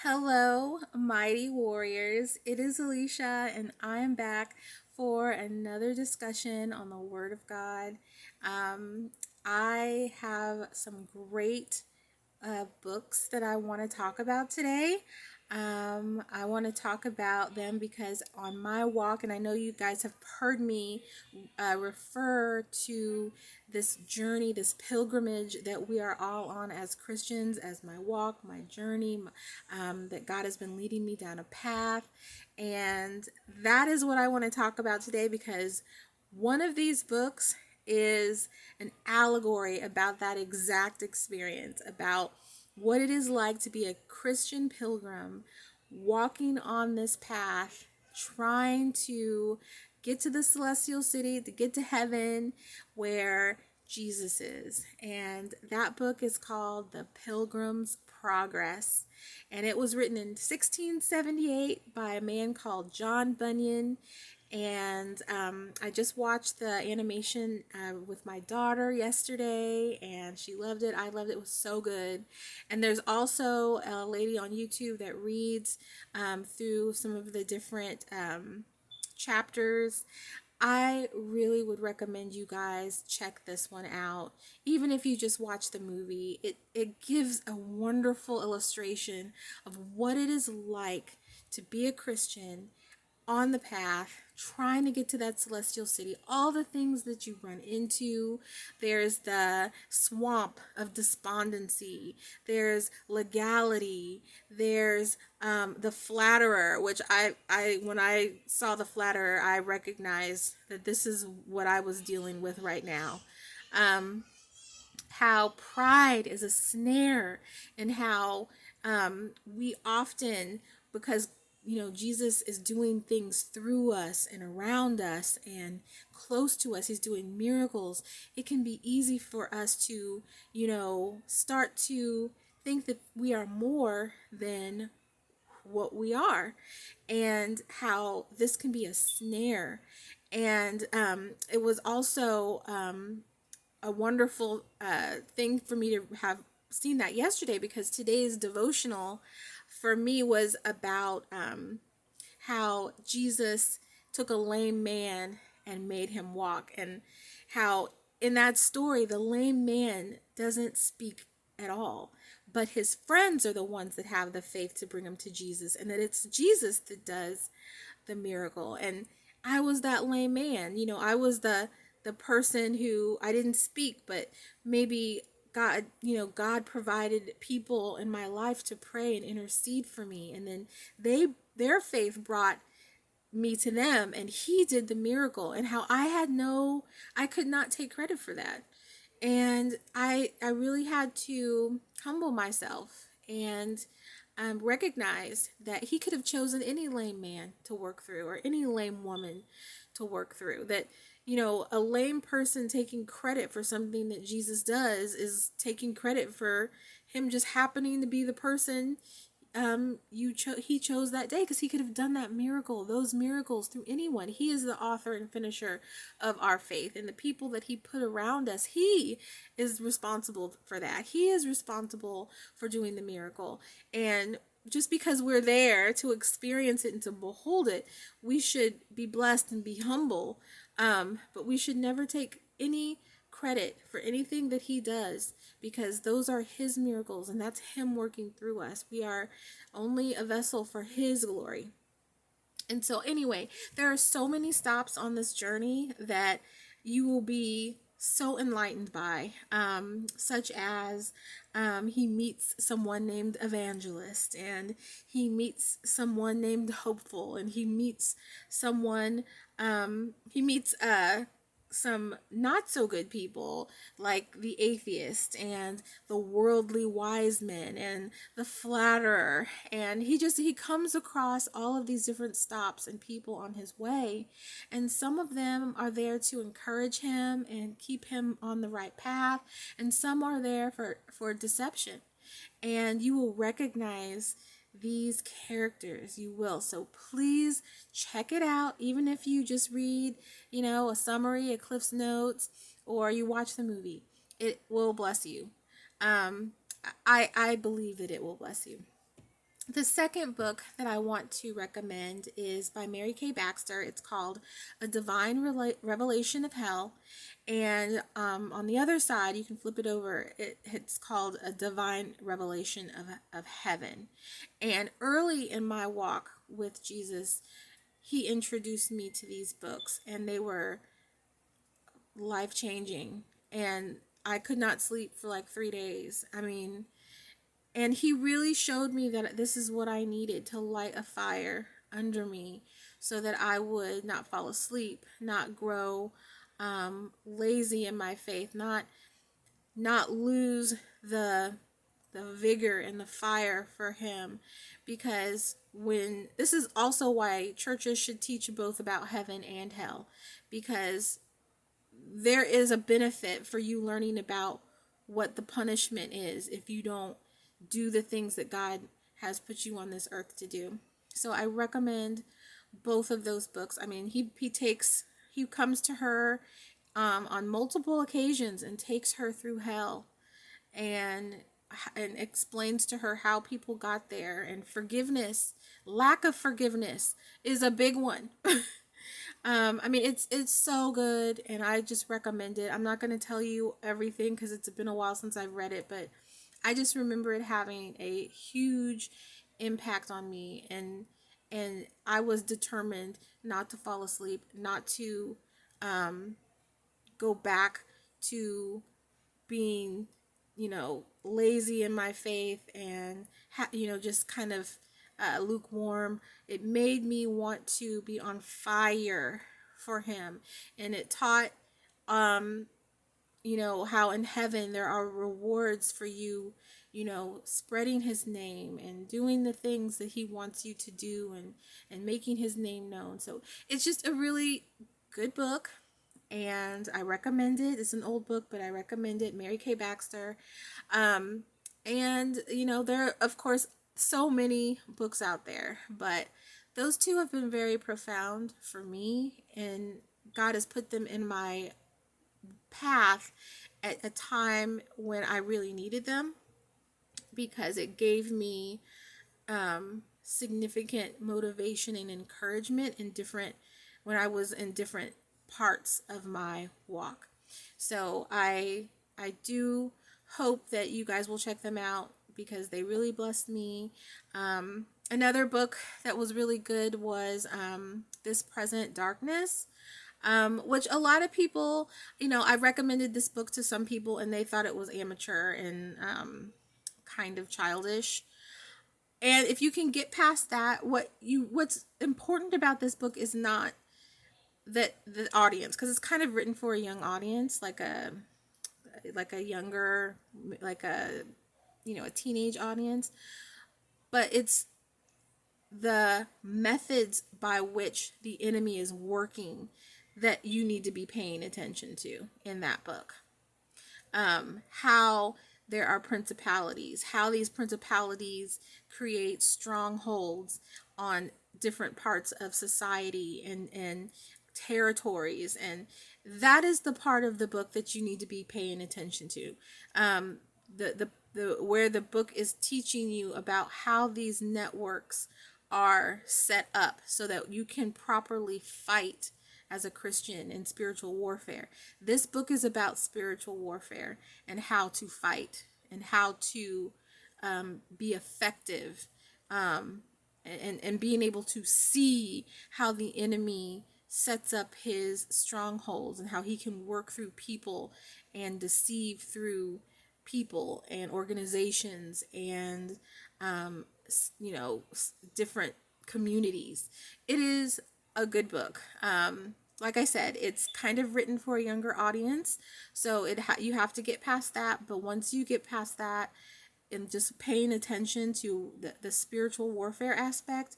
Hello, mighty warriors. It is Alicia, and I'm back for another discussion on the Word of God. Um, I have some great books that I want to talk about today. I want to talk about them because on my walk, and I know you guys have heard me refer to this journey, this pilgrimage that we are all on as Christians, as my walk, my journey, that God has been leading me down a path. And that is what I want to talk about today because one of these books is an allegory about that exact experience, about what it is like to be a Christian pilgrim walking on this path, trying to get to the celestial city, to get to heaven where Jesus is. And that book is called The Pilgrim's Progress. And it was written in 1678 by a man called John Bunyan. And I just watched the animation with my daughter yesterday, and she loved it. I loved it. It was so good. And there's also a lady on YouTube that reads through some of the different chapters. I really would recommend you guys check this one out. Even if you just watch the movie, it gives a wonderful illustration of what it is like to be a Christian on the path trying to get to that celestial city, all the things that you run into. There's the swamp of despondency, there's legality, there's the flatterer, which I when I saw the flatterer, I recognized that this is what I was dealing with right now. um, how pride is a snare, and how we often, because Jesus is doing things through us and around us and close to us, he's doing miracles. It can be easy for us to start to think that we are more than what we are, and how this can be a snare. And it was also a wonderful thing for me to have seen that yesterday, because today's devotional for me was about how Jesus took a lame man and made him walk, and how in that story the lame man doesn't speak at all, but his friends are the ones that have the faith to bring him to Jesus, and that it's Jesus that does the miracle. And I was that lame man. I was the person who, I didn't speak, but maybe God provided people in my life to pray and intercede for me, and then their faith brought me to them, and he did the miracle. And how I could not take credit for that. And I really had to humble myself and recognize that he could have chosen any lame man to work through, or any lame woman to work through. That a lame person taking credit for something that Jesus does is taking credit for him just happening to be the person he chose that day, because he could have done that miracle, those miracles, through anyone. He is the author and finisher of our faith, and the people that he put around us, he is responsible for that. He is responsible for doing the miracle. And just because we're there to experience it and to behold it, we should be blessed and be humble. But we should never take any credit for anything that he does, because those are his miracles, and that's him working through us. We are only a vessel for his glory. And so, anyway, there are so many stops on this journey that you will be so enlightened by, such as he meets someone named Evangelist, and he meets someone named Hopeful, and he meets some not so good people, like the atheist and the worldly wise men and the flatterer. And he comes across all of these different stops and people on his way, and some of them are there to encourage him and keep him on the right path, and some are there for deception. And you will recognize these characters. You will. So please check it out, even if you just read a summary, a Cliff's Notes, or you watch the movie. It will bless you. um I believe that it will bless you. The second book that I want to recommend is by Mary Kay Baxter. It's called A Divine Revelation of Hell. And on the other side, you can flip it over. It's called A Divine Revelation of Heaven. And early in my walk with Jesus, he introduced me to these books, and they were life changing. And I could not sleep for like 3 days. I mean, and he really showed me that this is what I needed to light a fire under me so that I would not fall asleep, not grow lazy in my faith, not lose the vigor and the fire for him. Because when this is also why churches should teach both about heaven and hell, because there is a benefit for you learning about what the punishment is if you don't do the things that God has put you on this earth to do. So I recommend both of those books. I mean, he comes to her on multiple occasions and takes her through hell, and explains to her how people got there, and forgiveness, lack of forgiveness is a big one. I mean, it's so good, and I just recommend it. I'm not going to tell you everything because it's been a while since I've read it, but I just remember it having a huge impact on me, and I was determined not to fall asleep, not to go back to being, lazy in my faith, and just kind of lukewarm. It made me want to be on fire for him, and it taught how in heaven there are rewards for you, spreading his name and doing the things that he wants you to do, and making his name known. So it's just a really good book, and I recommend it. It's an old book, but I recommend it. Mary Kay Baxter. And there are, of course, so many books out there, but those two have been very profound for me, and God has put them in my path at a time when I really needed them, because it gave me significant motivation and encouragement when I was in different parts of my walk. So I do hope that you guys will check them out, because they really blessed me. Another book that was really good was This Present Darkness, which a lot of people, I recommended this book to some people and they thought it was amateur and kind of childish. And if you can get past that, what's important about this book is not that the audience, because it's kind of written for a young audience, like a younger, like a teenage audience, but it's the methods by which the enemy is working that you need to be paying attention to in that book. How there are principalities, how these principalities create strongholds on different parts of society and territories, and that is the part of the book that you need to be paying attention to. The where the book is teaching you about how these networks are set up so that you can properly fight as a Christian in spiritual warfare. This book is about spiritual warfare and how to fight and how to be effective, and being able to see how the enemy sets up his strongholds and how he can work through people and deceive through people and organizations and different communities. It is a good book. Like I said, it's kind of written for a younger audience, so you have to get past that. But once you get past that and just paying attention to the spiritual warfare aspect,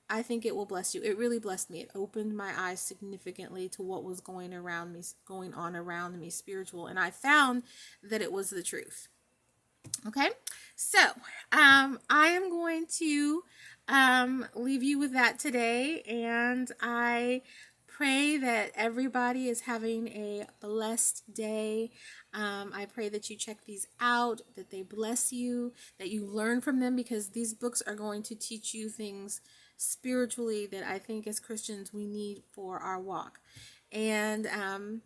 I think it will bless you. It really blessed me. It opened my eyes significantly to what was going on around me spiritual, and I found that it was the truth. Okay, so I am going to leave you with that today, and I pray that everybody is having a blessed day. I pray that you check these out, that they bless you, that you learn from them, because these books are going to teach you things spiritually that I think as Christians we need for our walk. And I'm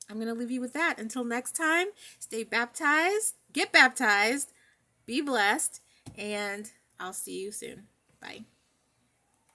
going to leave you with that. Until next time, stay baptized, get baptized, be blessed, and I'll see you soon. Bye.